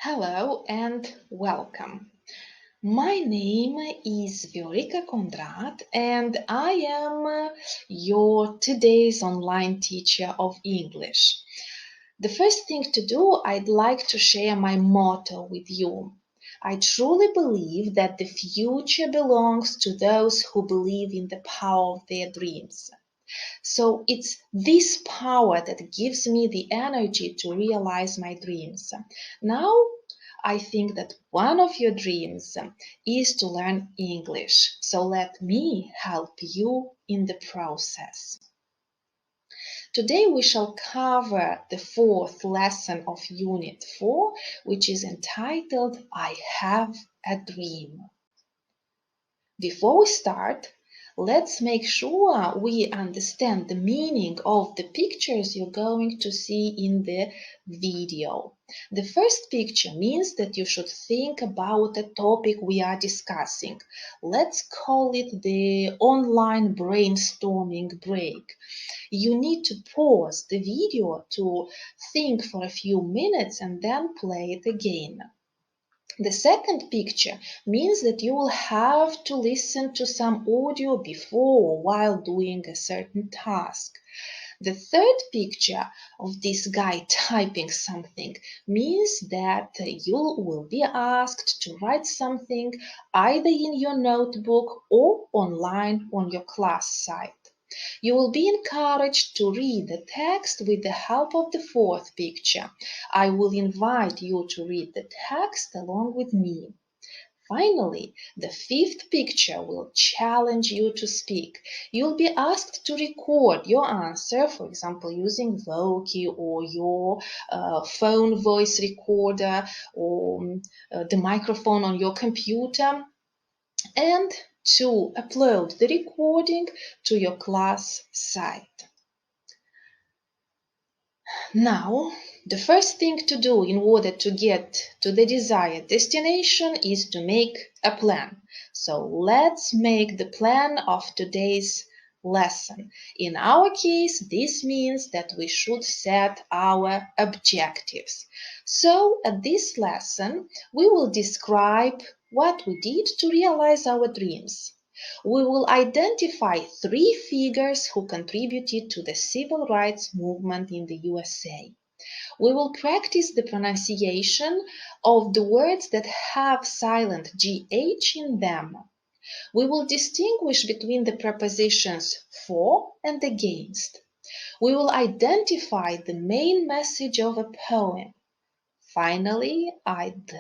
Hello and welcome. My name is Viorica Condrat and I am your today's online teacher of English. The first thing to do, I'd like to share my motto with you. I truly believe that the future belongs to those who believe in the power of their dreams. So it's this power that gives me the energy to realize my dreams. Now, I think that one of your dreams is to learn English. So let me help you in the process. Today we shall cover the fourth lesson of Unit 4, which is entitled I Have a Dream. Before we start, let's make sure we understand the meaning of the pictures you're going to see in the video. The first picture means that you should think about the topic we are discussing. Let's call it the online brainstorming break. You need to pause the video to think for a few minutes and then play it again. The second picture means that you will have to listen to some audio before or while doing a certain task. The third picture of this guy typing something means that you will be asked to write something either in your notebook or online on your class site. You will be encouraged to read the text with the help of the fourth picture. I will invite you to read the text along with me. Finally, the fifth picture will challenge you to speak. You'll be asked to record your answer, for example, using Voki or your phone voice recorder or the microphone on your computer, and to upload the recording to your class site. Now, the first thing to do in order to get to the desired destination is to make a plan. So let's make the plan of today's lesson. In our case, this means that we should set our objectives. So at this lesson, we will describe what we did to realize our dreams. We will identify 3 figures who contributed to the civil rights movement in the USA. We will practice the pronunciation of the words that have silent GH in them. We will distinguish between the prepositions for and against. We will identify the main message of a poem. Finally, I'd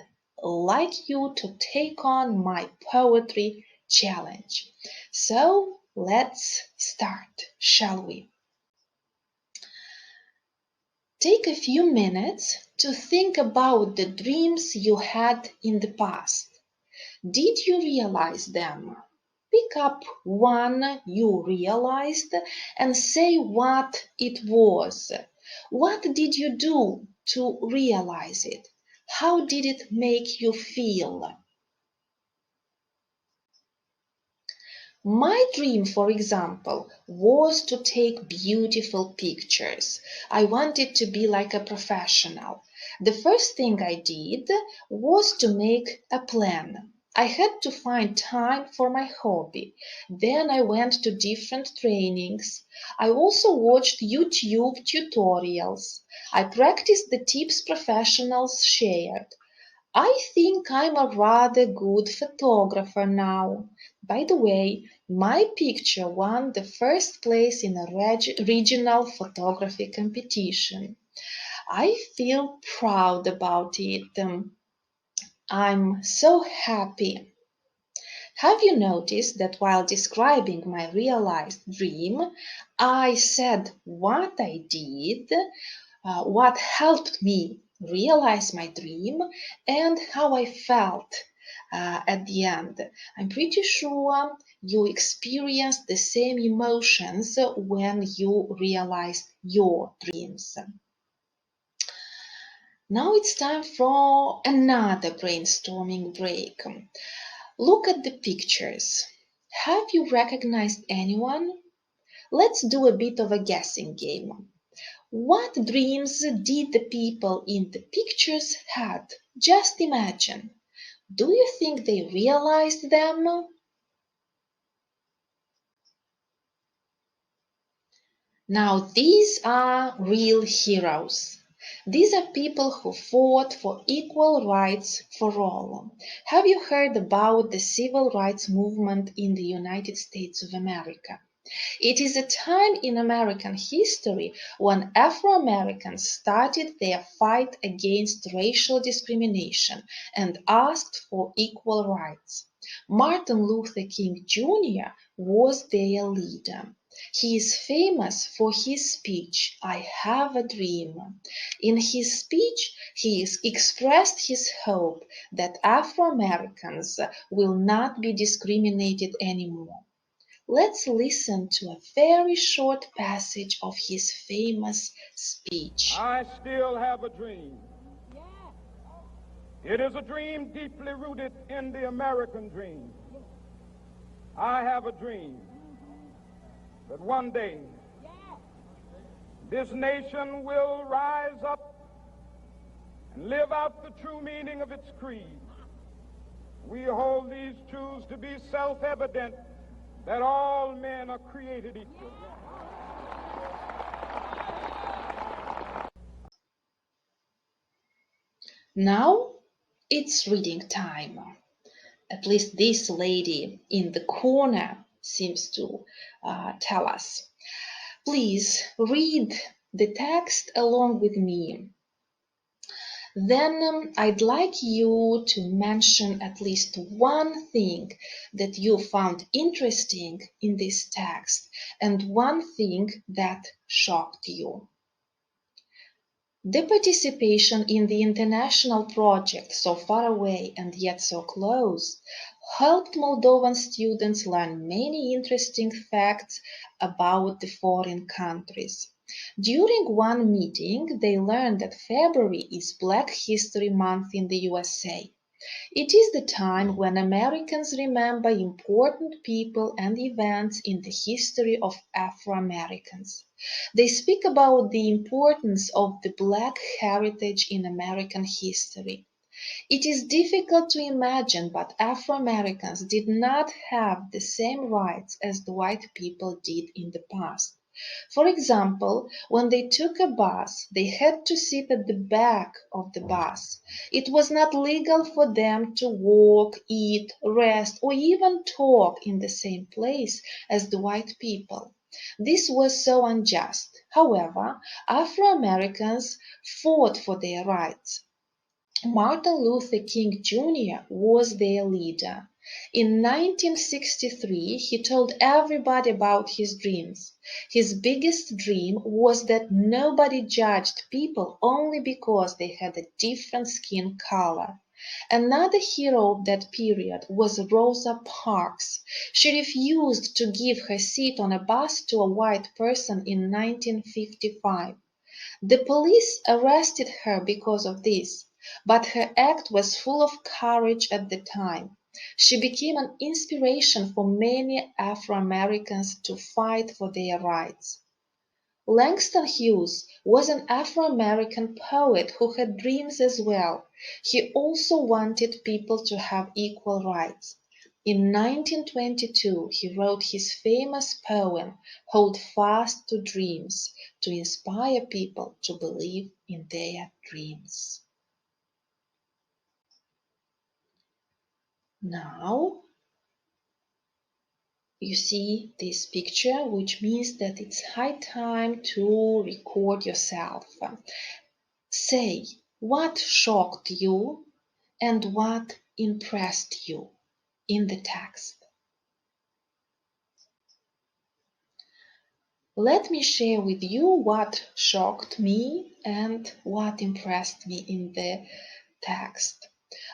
like you to take on my poetry challenge. So let's start, shall we? Take a few minutes to think about the dreams you had in the past. Did you realize them? Pick up one you realized and say what it was. What did you do to realize it? How did it make you feel? My dream, for example, was to take beautiful pictures. I wanted to be like a professional. The first thing I did was to make a plan. I had to find time for my hobby. Then I went to different trainings. I also watched YouTube tutorials. I practiced the tips professionals shared. I think I'm a rather good photographer now. By the way, my picture won the first place in a regional photography competition. I feel proud about it. I'm so happy. Have you noticed that while describing my realized dream, I said what I did, what helped me realize my dream, and how I felt at the end? I'm pretty sure you experienced the same emotions when you realized your dreams. Now it's time for another brainstorming break. Look at the pictures. Have you recognized anyone? Let's do a bit of a guessing game. What dreams did the people in the pictures had? Just imagine. Do you think they realized them? Now, these are real heroes. These are people who fought for equal rights for all. Have you heard about the civil rights movement in the United States of America? It is a time in American history when Afro-Americans started their fight against racial discrimination and asked for equal rights. Martin Luther King Jr. was their leader. He is famous for his speech, I Have a Dream. In his speech, he expressed his hope that Afro-Americans will not be discriminated anymore. Let's listen to a very short passage of his famous speech. I still have a dream. It is a dream deeply rooted in the American dream. I have a dream that one day this nation will rise up and live out the true meaning of its creed. We hold these truths to be self-evident, that all men are created equal. Now it's reading time. At least this lady in the corner seems to tell us. Please read the text along with me. Then I'd like you to mention at least one thing that you found interesting in this text and one thing that shocked you. The participation in the international project, so far away and yet so close, helped Moldovan students learn many interesting facts about the foreign countries. During one meeting, they learned that February is Black History Month in the USA. It is the time when Americans remember important people and events in the history of Afro-Americans. They speak about the importance of the Black heritage in American history. It is difficult to imagine, but Afro-Americans did not have the same rights as the white people did in the past. For example, when they took a bus, they had to sit at the back of the bus. It was not legal for them to walk, eat, rest, or even talk in the same place as the white people. This was so unjust. However, Afro-Americans fought for their rights. Martin Luther King Jr. was their leader. In 1963, he told everybody about his dreams. His biggest dream was that nobody judged people only because they had a different skin color. Another hero of that period was Rosa Parks. She refused to give her seat on a bus to a white person in 1955. The police arrested her because of this, but her act was full of courage at the time. She became an inspiration for many Afro-Americans to fight for their rights. Langston Hughes was an Afro-American poet who had dreams as well. He also wanted people to have equal rights. In 1922, he wrote his famous poem, Hold Fast to Dreams, to inspire people to believe in their dreams. Now, you see this picture, which means that it's high time to record yourself. Say what shocked you and what impressed you in the text. Let me share with you what shocked me and what impressed me in the text.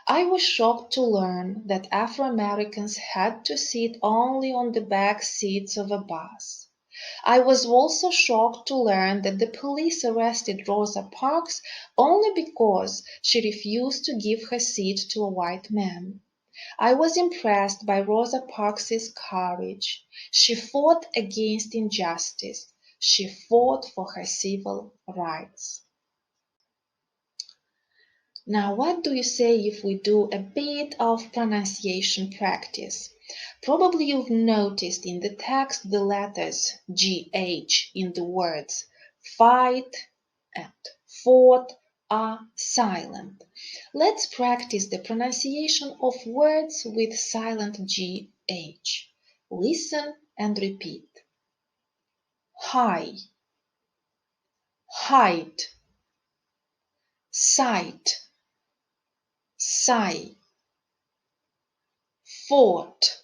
I was shocked to learn that Afro-Americans had to sit only on the back seats of a bus. I was also shocked to learn that the police arrested Rosa Parks only because she refused to give her seat to a white man. I was impressed by Rosa Parks's courage. She fought against injustice. She fought for her civil rights. Now, what do you say if we do a bit of pronunciation practice? Probably you've noticed in the text the letters GH in the words fight and fought are silent. Let's practice the pronunciation of words with silent GH. Listen and repeat. High, height, sight, sigh, fought,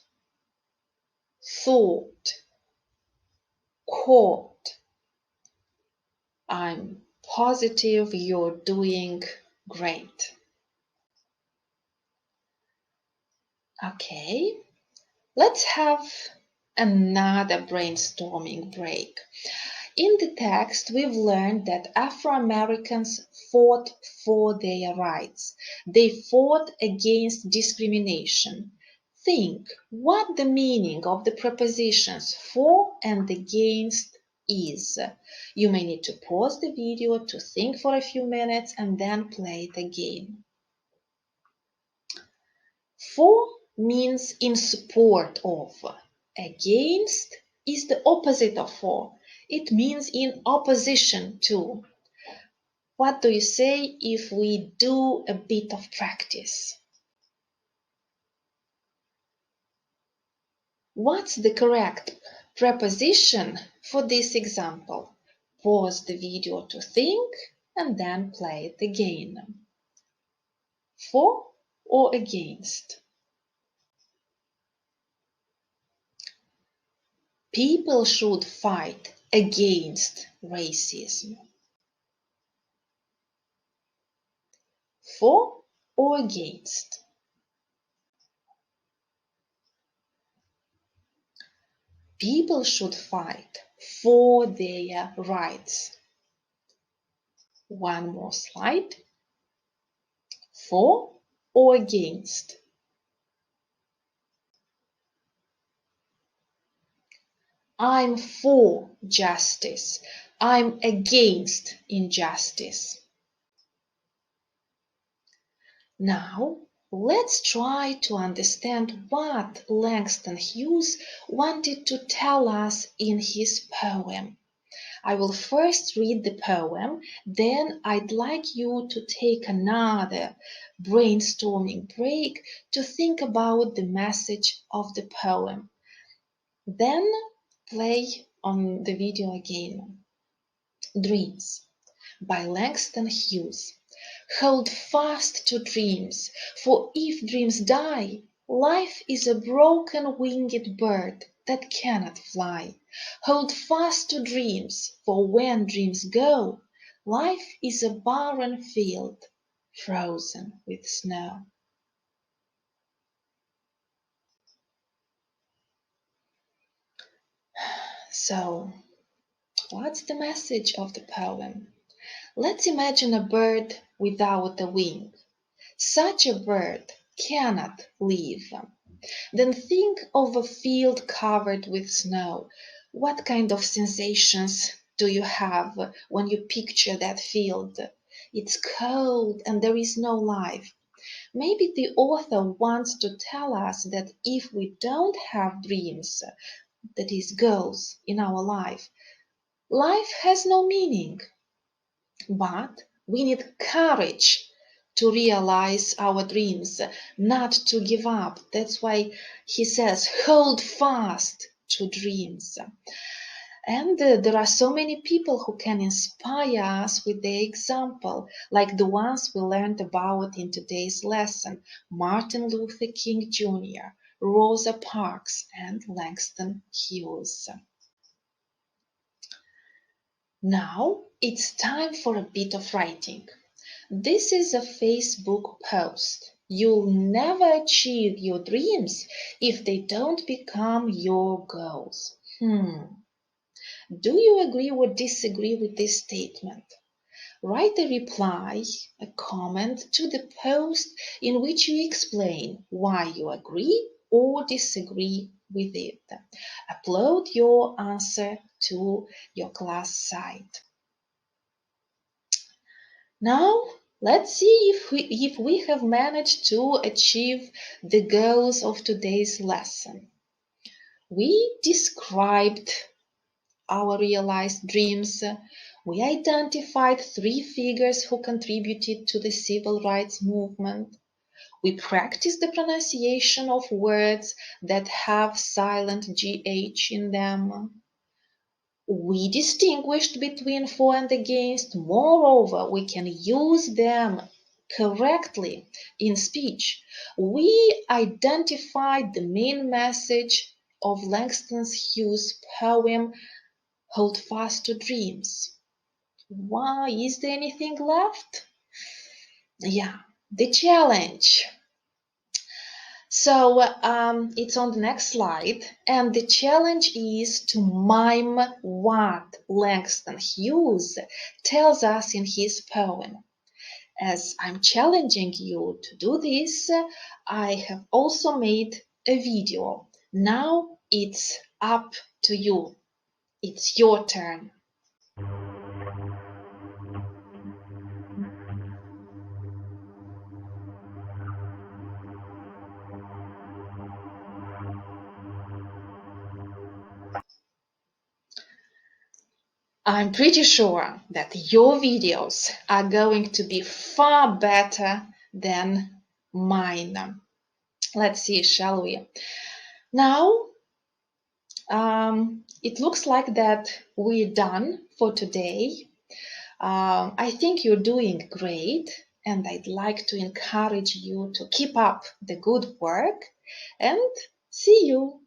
thought, caught. I'm positive you're doing great. Okay, let's have another brainstorming break. In the text, we've learned that Afro-Americans fought for their rights. They fought against discrimination. Think what the meaning of the prepositions for and against is. You may need to pause the video to think for a few minutes and then play it again. For means in support of. Against is the opposite of for. It means in opposition to. What do you say if we do a bit of practice? What's the correct preposition for this example? Pause the video to think and then play it again. For or against? People should fight against racism. For or against? People should fight for their rights. One more slide. For or against? I'm for justice. I'm against injustice. Now, let's try to understand what Langston Hughes wanted to tell us in his poem. I will first read the poem, then I'd like you to take another brainstorming break to think about the message of the poem. Then play on the video again. Dreams by Langston Hughes. Hold fast to dreams, for if dreams die, life is a broken winged bird that cannot fly. Hold fast to dreams, for when dreams go, life is a barren field, frozen with snow. So, what's the message of the poem? Let's imagine a bird without a wing. Such a bird cannot live. Then think of a field covered with snow. What kind of sensations do you have when you picture that field? It's cold and there is no life. Maybe the author wants to tell us that if we don't have dreams, that is goals in our life, life has no meaning. But we need courage to realize our dreams, not to give up. That's why he says, hold fast to dreams. And there are so many people who can inspire us with their example, like the ones we learned about in today's lesson, Martin Luther King Jr., Rosa Parks, and Langston Hughes. Now it's time for a bit of writing. This is a Facebook post. You'll never achieve your dreams if they don't become your goals. Do you agree or disagree with this statement? Write a reply, a comment to the post in which you explain why you agree or disagree with it. Upload your answer to your class site. Now, let's see if we have managed to achieve the goals of today's lesson. We described our realized dreams. We identified 3 figures who contributed to the civil rights movement. We practiced the pronunciation of words that have silent GH in them. We distinguished between for and against. Moreover, we can use them correctly in speech. We identified the main message of Langston Hughes' poem Hold Fast to Dreams. Why, is there anything left? Yeah, the challenge. So it's on the next slide, and the challenge is to mime what Langston Hughes tells us in his poem. As I'm challenging you to do this, I have also made a video. Now it's up to you. It's your turn. I'm pretty sure that your videos are going to be far better than mine. Let's see, shall we? Now, it looks like that we're done for today. I think you're doing great, and I'd like to encourage you to keep up the good work, and see you